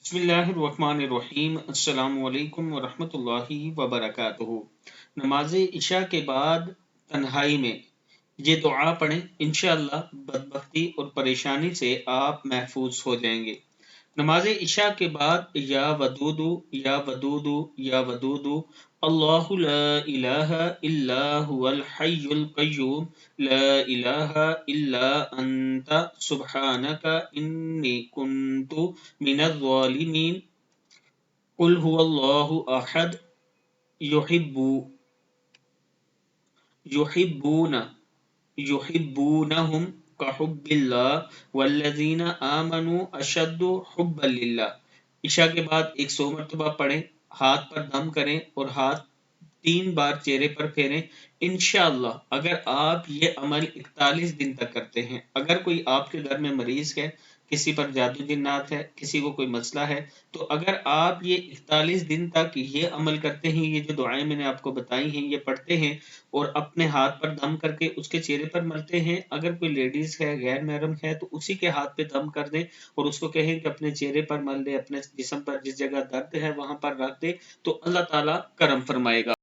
बिस्मिल्लाहिर्रहमानिर्रहीम। अस्सलामु अलैकुम वरहमतुल्लाहि वबरकातुहू। नमाज इशा के बाद तन्हाई में ये दुआ पढ़ें, इंशाअल्लाह बदबख्ती और परेशानी से आप महफूज हो जाएंगे। नमाज इशा के बाद या वदूदू या वदूदू या वदूदू अल्लाहु ला इलाहा इल्ला हुवल हय्युल कय्यूम ला इलाहा इल्ला अंता सुब्हानका इन्नी कुन्तु मिनज़ ज़ालिमीन कुल हुवल्लाहु अहद युहिब्बु युहिब्बूना युहिब्बूनहुम कहुब्बिल्लाह वल्लज़ीना आमनू अशद्दु हुब्बन लिल्लाह। इशा के बाद 100 मरतबा पढ़ें, हाथ पर दम करें और हाथ 3 बार चेहरे पर फेरें। इंशाअल्लाह अगर आप ये अमल 41 दिन तक करते हैं, अगर कोई आपके घर में मरीज है, किसी पर जादू जिन्नात है, किसी को कोई मसला है, तो अगर आप ये 41 दिन तक ये अमल करते हैं, ये जो दुआएं मैंने आपको बताई हैं ये पढ़ते हैं और अपने हाथ पर दम करके उसके चेहरे पर मलते हैं। अगर कोई लेडीज है, गैर महरम है, तो उसी के हाथ पे दम कर दें और उसको कहें कि अपने चेहरे पर मल दे, अपने जिस्म पर जिस जगह दर्द है वहां पर रख दे, तो अल्लाह ताला करम फरमाएगा।